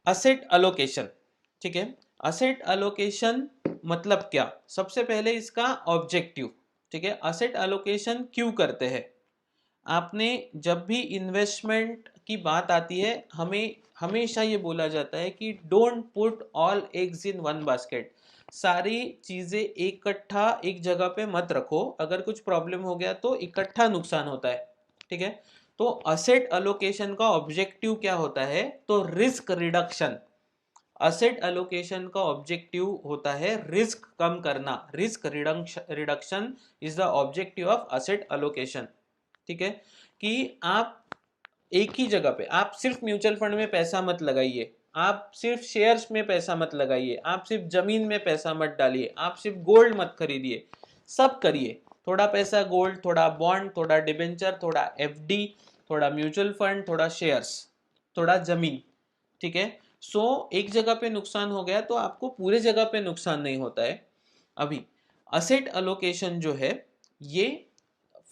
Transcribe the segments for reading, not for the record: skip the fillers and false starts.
Asset allocation, ठीक है। Asset allocation मतलब क्या, सबसे पहले इसका ऑब्जेक्टिव, ठीक है। असेट अलोकेशन क्यों करते हैं, आपने जब भी इन्वेस्टमेंट की बात आती है हमें हमेशा ये बोला जाता है कि don't put all eggs in one basket, सारी चीज़ें इकट्ठा एक जगह पे मत रखो, अगर कुछ प्रॉब्लम हो गया तो इकट्ठा नुकसान होता है, ठीक है। तो असेट अलोकेशन का ऑब्जेक्टिव क्या होता है, तो रिस्क रिडक्शन। असेट अलोकेशन का ऑब्जेक्टिव होता है रिस्क कम करना, risk reduction is the objective of asset allocation, ठीक है। कि आप एक ही जगह पे, आप सिर्फ म्यूचुअल फंड में पैसा मत लगाइए, आप सिर्फ शेयर्स में पैसा मत लगाइए, आप सिर्फ जमीन में पैसा मत डालिए, आप सिर्फ गोल्ड मत खरीदिए, सब करिए, थोड़ा पैसा गोल्ड, थोड़ा बॉन्ड, थोड़ा डिबेंचर, थोड़ा एफडी, थोड़ा म्यूचुअल फंड, थोड़ा शेयर्स, थोड़ा जमीन, ठीक है। सो एक जगह पे नुकसान हो गया तो आपको पूरे जगह पे नुकसान नहीं होता है। अभी असेट अलोकेशन जो है ये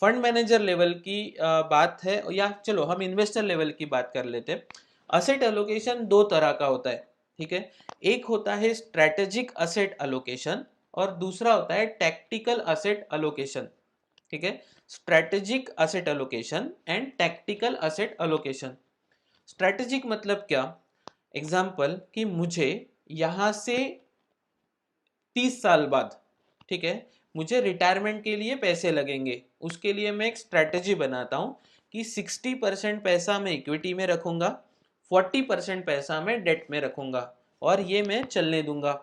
फंड मैनेजर लेवल की बात है, या चलो हम इन्वेस्टर लेवल की बात कर लेते हैं। असेट अलोकेशन दो तरह का होता है, ठीक है। एक होता है स्ट्रेटेजिक असेट अलोकेशन और दूसरा होता है टैक्टिकल असेट अलोकेशन, ठीक है। Strategic asset allocation and tactical asset allocation. Strategic मतलब क्या, एग्जाम्पल कि मुझे यहाँ से 30 साल बाद, ठीक है, मुझे रिटायरमेंट के लिए पैसे लगेंगे, उसके लिए मैं एक स्ट्रैटेजी बनाता हूँ कि 60% पैसा मैं इक्विटी में रखूंगा, 40% पैसा मैं डेट में रखूंगा और ये मैं चलने दूंगा,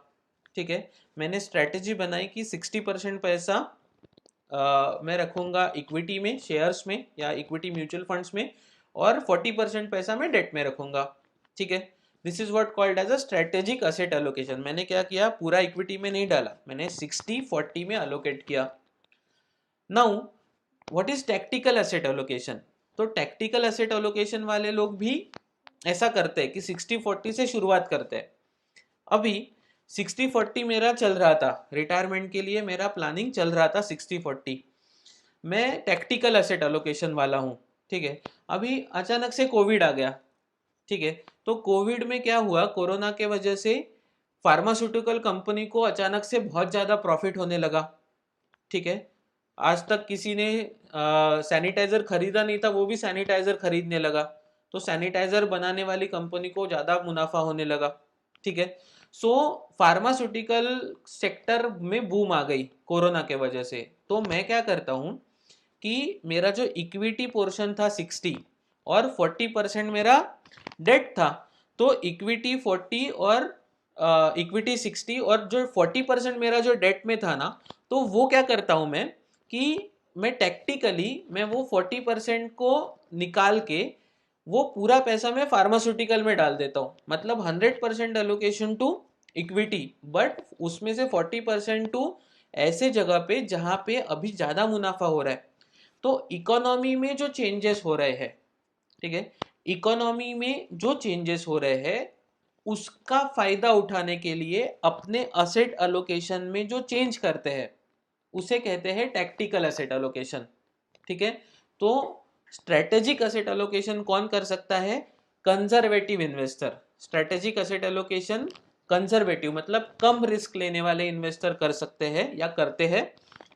ठीक है। मैंने स्ट्रैटेजी बनाई कि 60% पैसा मैं रखूंगा इक्विटी में, शेयर्स में या इक्विटी म्यूचुअल फंड्स में, और 40% पैसा मैं डेट में रखूंगा, ठीक है। This is what called as a strategic asset allocation. मैंने क्या किया, पूरा इक्विटी में नहीं डाला, मैंने 60-40 में अलोकेट किया। Now what is tactical asset allocation, तो टैक्टिकल असेट एलोकेशन वाले लोग भी ऐसा करते हैं कि 60-40 से शुरुआत करते हैं। अभी 60-40 मेरा चल रहा था, रिटायरमेंट के लिए मेरा प्लानिंग चल रहा था 60-40, मैं टैक्टिकल असेट एलोकेशन वाला हूँ, ठीक है। अभी अचानक से कोविड आ गया, ठीक है। तो कोविड में क्या हुआ, कोरोना के वजह से फार्मास्यूटिकल कंपनी को अचानक से बहुत ज़्यादा प्रॉफिट होने लगा, ठीक है। आज तक किसी ने सैनिटाइजर खरीदा नहीं था, वो भी सैनिटाइजर खरीदने लगा, तो सैनिटाइजर बनाने वाली कंपनी को ज़्यादा मुनाफा होने लगा, ठीक है। सो फार्मास्यूटिकल सेक्टर में बूम आ गई कोरोना के वजह से। तो मैं क्या करता हूँ कि मेरा जो इक्विटी पोर्शन था 60 और 40% मेरा डेट था, तो इक्विटी 40 और इक्विटी 60 और जो 40% मेरा जो डेट में था ना, तो वो क्या करता हूँ मैं कि मैं टैक्टिकली मैं वो 40% को निकाल के वो पूरा पैसा मैं फार्मास्यूटिकल में डाल देता हूँ, मतलब 100% एलोकेशन टू इक्विटी, बट उसमें से 40% टू ऐसे जगह पे जहाँ पे अभी ज़्यादा मुनाफा हो रहा है। तो इकोनॉमी में जो चेंजेस हो रहे हैं, ठीक है, इकोनॉमी में जो चेंजेस हो रहे हैं उसका फायदा उठाने के लिए अपने असेट अलोकेशन में जो चेंज करते हैं उसे कहते हैं टैक्टिकल असेट अलोकेशन, ठीक है। तो स्ट्रेटेजिक असेट अलोकेशन कौन कर सकता है, conservative investor. Strategic asset allocation conservative मतलब कम रिस्क लेने वाले इन्वेस्टर कर सकते हैं या करते हैं।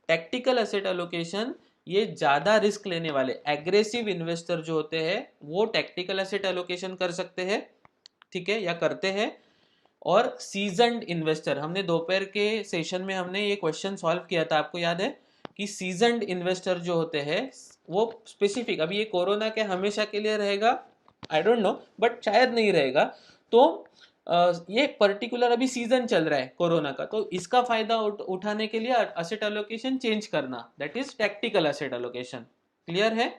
टैक्टिकल असेट अलोकेशन ये ज़्यादा रिस्क लेने वाले एग्रेसिव इन्वेस्टर जो होते हैं वो टैक्टिकल असेट एलोकेशन कर सकते हैं, ठीक है, या करते हैं। और सीजन्ड इन्वेस्टर, हमने दोपहर के सेशन में हमने ये क्वेश्चन सॉल्व किया था, आपको याद है कि सीजन्ड इन्वेस्टर जो होते हैं वो स्पेसिफिक, अभी ये कोरोना के हमेशा के लिए रहेगा आई डोंट नो, बट शायद नहीं रहेगा। तो ये पर्टिकुलर अभी सीजन चल रहा है कोरोना का, तो इसका फायदा उठाने के लिए असेट एलोकेशन चेंज करना, that is tactical asset allocation. Clear है।